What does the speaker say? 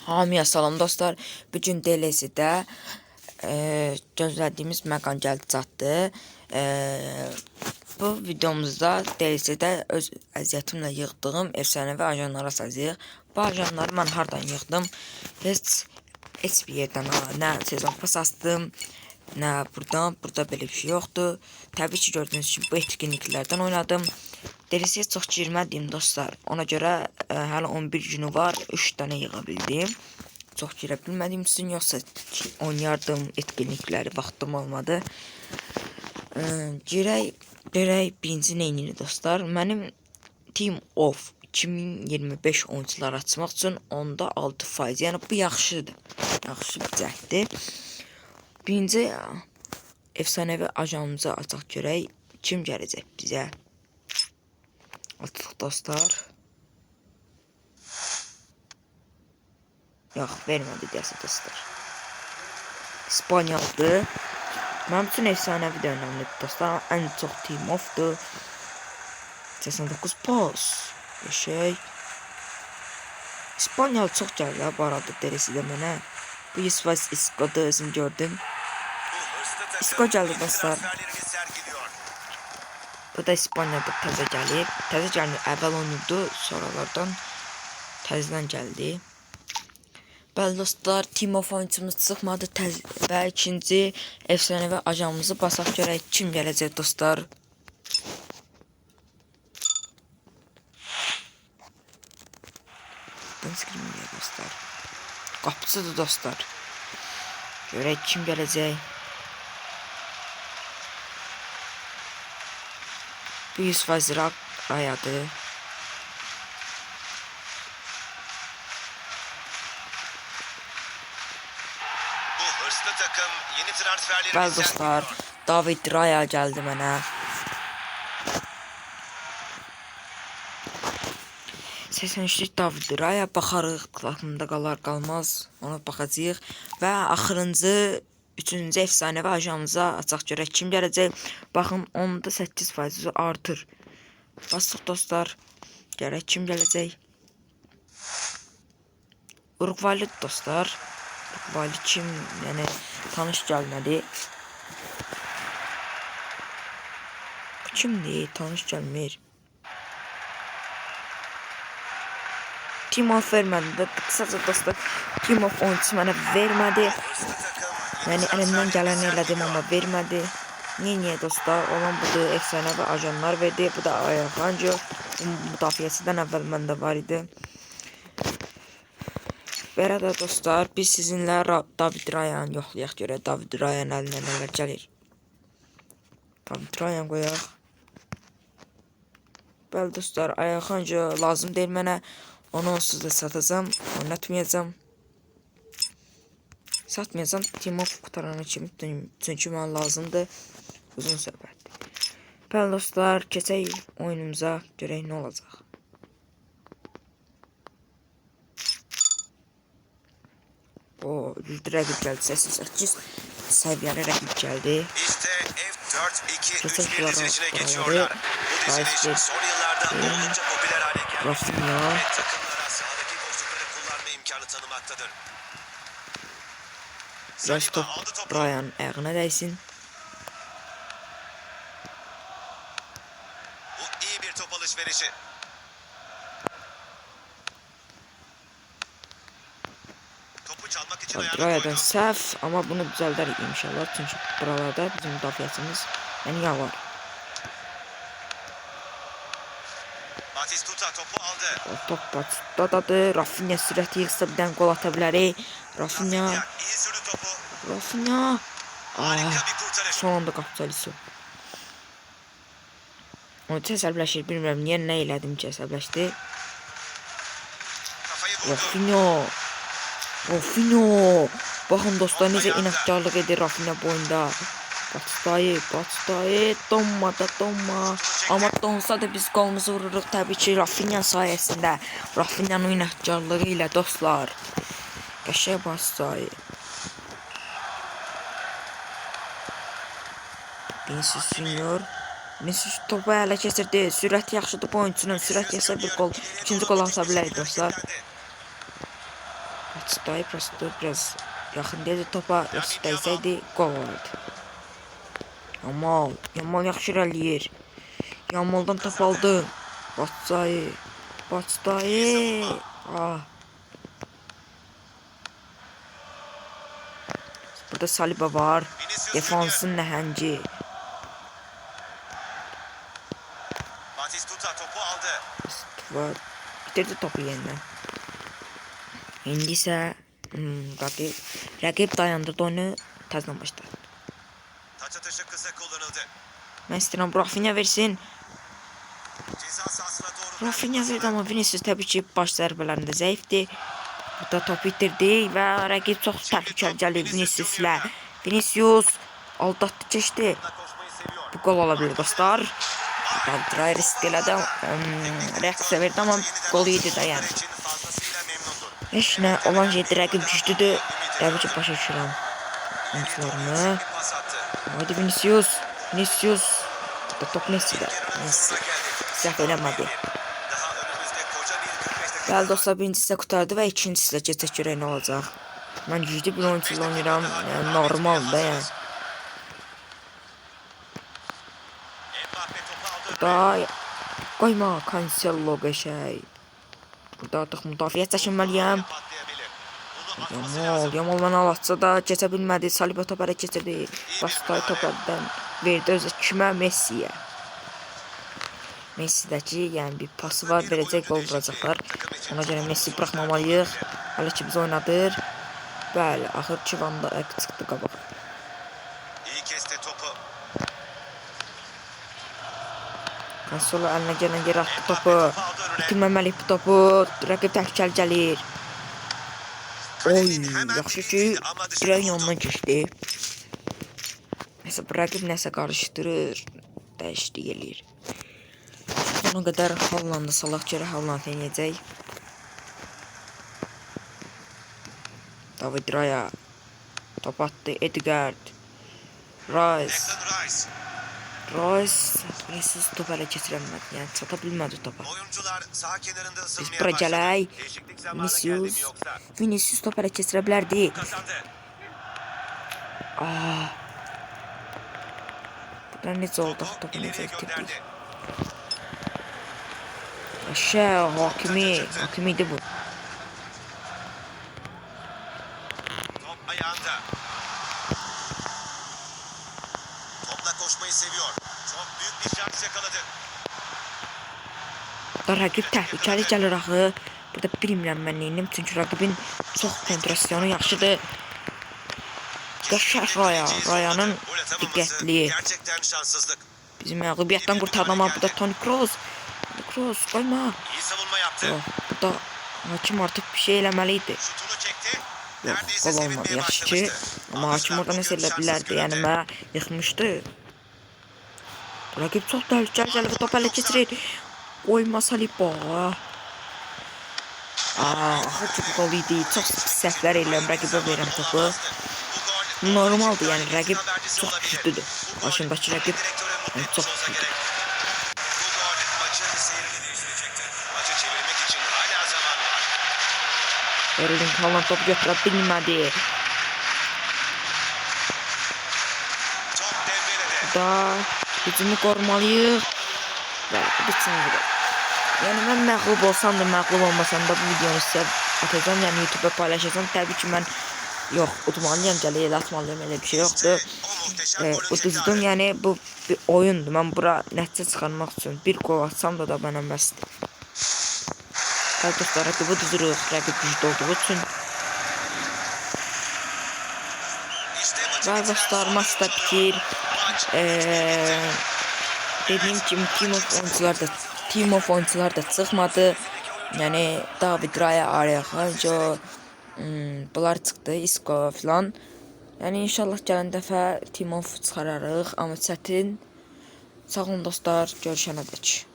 Hamıya salam dostlar. Bugün DLC-də gözlədiyimiz məqam gəldi çatdı. Bu videomuzda DLC-də öz əziyyətimlə yığdığım efsanəvi ajanlara sazıyıq. Bu ajanları mən hardan yığdım? Heç bir yerdən nə sezon pas astım, nə buradan. Burada belə bir şey yoxdur. Təbii ki gördüyünüz kimi bu etkinliklərdən oynadım. DLC-yə çox girmədim dostlar. Ona görə hələ 11 günü var. 3 dənə yığa bildim. Çox girə bilmədiyim üçün, yoxsa oynayardım etkinlikləri, vaxtım olmadı. Görək birinci neyini dostlar. Mənim Team of 2025 oyuncular açmaq üçün onda 6%. Yəni bu yaxşıdır. Yaxşı bir cəhətdir. Birinci efsanəvi ajanımızı açaq görək. Kim gələcək bizə? Açıq dostlar. Yox, vermədi deyəsə dostlar. İspaniyalıdır. Mənim üçün efsanəvi də önəmlidir dostlar. Ən çox Team of-dur. 89 pas. Yaşay. İspaniyalı çox gəlir bu arada DLC-də mənə. Bu İsko'da özüm gördüm. İsko gəldi dostlar. Bu da İspanya'da təzə gəlib. Təzə gəlmir, əvvəl oynayırdı, sonralardan təzədən gəldi. Bəli dostlar, Team of oyuncumuz çıxmadı və ikinci efsanəvi ajanımızı basaq görək kim gələcək dostlar. Dostlar. Qapıcıdır dostlar. Görək kim gələcək. Bu 100% Raya'dır. Bu hırslı takım yeni transferleri Bəli dostlar, David Raya gəldi mənə. Səsənişlik David Raya, baxarıq, aklımda qalar qalmaz, ona baxacağıq. Və axırıncı, üçüncü efsanəvi ajanımıza açaq görək kim gələcək. Baxın, onda 8% artır. Basıq dostlar, görək kim gələcək. Urugvaylı dostlar. Urugvaylı kim, yəni tanış gəlmədi. Bu kimdir, tanış gəlmir. Team of vermədi də, qısaca dostlar, Team of oyuncusu mənə vermədi. Yəni əlimdən gələni elədim, amma vermədi. Niyə dostlar, olan budur, efsanəvi ajanlar verdi. Bu da Ayaxancı, müdafiəsindən əvvəl məndə var idi. Belə də dostlar, biz sizinlə David Raya'nı yoxlayaq görək. David Raya'nın əlinə nələr gəlir. David Raya'nı qoyaq. Bəli dostlar, Ayaxancı lazım deyil mənə. Onu onsuz da satacağım, oynatmayacağım. Satmayacağım, Team of qutarana kimi, çünki mənə lazımdır. Uzun söhbətdir. Bəli dostlar, keçək oyunumuza, görək nə olacaq. O, rəqib gəldi, 88 səviyyəli rəqib gəldi. İşte F4-2-3-1 diziline geçiyorlar. Bu dizilişin son yıllarda oldukça popüler hale geldi. Rafinha. Ve takımlara sahadaki boşlukları kullanma imkanı tanımaktadır. Biraz top Ryan ayağına dəysin. Bu iyi bir top alışverişi. Topu çalmak için ayağını Ryan'dan koydu. səhv, amma bunu düzəldərik inşallah. Çünki buralarda bizim müdafiəsimiz yəni var. Batistuta topu aldı. Top Batista'dadır. Rafinha sürəti yığsa bir dənə qol ata bilərik. Rafinha. iyi sürdü topu. Rafinha. Harika bir kurtarış. Son anda qapıcısı. Onu əsəbləşir. Bilmirəm niyə nə elədim ki əsəbləşdi. Kafayı vurdu. Rafinha. Rafinha. Baxın dostlar necə inatkarlıq edir Rafinha boyunda. Batistayı. Donma. Amma donsa da biz qolumuzu vururuq təbii ki Rafinha sayəsində. Rafinha'nın inatkarlığı ilə dostlar. Qəşəng Batistayı. Vinicius topu ələ keçirdi. Sürət yaxşıdır bu oyuncunun. Sürət yasa bir qol. İkinci qol ata bilərik dostlar. Batstay prosto biraz yaxın dedi topa. İstəsəydi gol olardı. Yamal yaxşı irəliyir. Yamaldan top aldı. Batstay. Ah. Burada Saliba var. Defansın nəhəngi. Batistuta topu aldı. Var. Bitirdi topu yenidən. İndi isə rəqib dayandırdı onu, təzədən başladı. Taç atışı kısa kullanıldı. Mən istəyirəm Rafinha versin. Ceza sahasına doğru. Rafinha verdi amma Vinicius təbii ki baş zərbələrində zəifdir. Burada topu itirdi və rəqib çox təhlükəli gəlir Vinicius'la. Vinicius aldatdı keçdi. Koşmayı seviyor. Bu gol ola bilər dostlar. Baldra'ya risk elədi. Reaksiya verdi amma gol yedi də yəni. için fazlasıyla memnundur. Heç nə olan şeydə rəqib güclüdür. Təbii ki başa düşürəm. Oyuncularımı. Bir pas attı. Hadi Vinicius. Burada top Messi'də. Messi. Səhv eləmədi. Daha önümüzde koca bir 45 dakika. Bəli dostlar, birincisi də qurtardı və ikincisi də keçək görək nə olacaq. Mən güclü bir oyunçuyla oynayıram. Yəni normaldır da yəni. Mbappe topu aldı. Burada qoyma Cancelo qəşəng. Burada artıq müdafiə çəkinməliyəm. Patlayabilir. Bunu atması Yamal mənə alatsa da keçə bilmədi. Saliba top hələ keçirdi. Bastay top əldən verdi özü kimə? Messi'yə. Messi'dəki yəni bir pası var, verəcək gol vuracaqlar. Ona görə Messi buraxmamalıyıq. Hələ ki biz oynadır. Bəli, axır ki Vanda çıxdı qabağa. iyi kesti topu. Cancelo əlinə gələn yerə atdı topu. Bitirməməliyik bu topu. Rəqib təhlükəli gəlir. Yaxşı ki dirək yanından keçdi. Nəsə bu rəqib nəsə qarışdırır. Dəyişiklik eləyir. Ona qədər Haaland'a salaq görə Haaland yenəcək. David Raya top attı. Edgard. Rice. Vinicius top hələ keçirəmədi. Yəni çata bilmədi topa. Oyuncular sağ kenarında Biz ısınmaya bura başladı. gələk. Değişiklik zamanı geldi mi yoksa? Vinicius top hələ keçirə bilərdi. Kazandı. Burada necə oldu? Topu necə İleriye itirdik? gönderdi. Hakimiydi bu. Top ayağında. Topla koşmayı seviyor. Çok büyük bir şans yakaladı. Burada rəqib təhlükəli gəlir axı. Burada bilmirəm mən neyim, çünki rəqibin çox kontraksiyonu yaxşıdır. Qəşəng Raya'nın Gol atamaması diqqətli. gerçekten şanssızlık. Bizim məğlubiyyətdən qurtardı amma burada Toni Kroos qoyma. İyi savunma yaptı. Burada hakim artıq bir şey eləməli idi. Şutunu çekti. Yox, Neredeyse gol olmadı sevinmeye yaxşı ki. başlamıştı. Amma hakim orada nəsə elə bilərdi, yəni mənə yıxmışdı. Rəqib çox təhlükəli gəlir, top ələ keçirir. Qoyma Saliba. Axı ki bu gol idi. Çox pis səhvlər eləyirəm, rəqibə verirəm topu. Normaldır, yəni rəqib çox güclüdür. Başındakı rəqib yəni, çox güclüdür. Bu gol maçın seyrini değiştirecekti. Maçı çevirmek için hala zaman var. Erling Haaland topu götürə bilmədi. Top Dembele'de. Burada hücumu qorumalıyıq. Bəli, bitsin gibi. Yəni mən məğlub olsam da, məğlub olmasam da bu videonu sizə atacağım, yəni YouTube-a paylaşacağım. Təbii ki mən yox, udmalıyam, gələ elə atmalıyam, elə bir şey yoxdur. O muhteşem golün Uduzdum, tekrarı. yəni bu bir oyundur. Mən bura nəticə çıxarmaq üçün bir gol atsam da mənə bəsdir. Bəli dostlar, rəqibi uduzuruq, rəqib güclü olduğu üçün. İşte maçı Bəli bitiren dostlar, son maçda oyuncular. bitir. Maç 3-1 bitti. Dediyim kimi Team of oyuncular da çıxmadı. Yəni David Raya, Araujo, bunlar çıxdı, Isco filan. Yəni inşallah gələn dəfə Team of çıxararıq, amma çətin. Sağ olun dostlar, görüşənədək.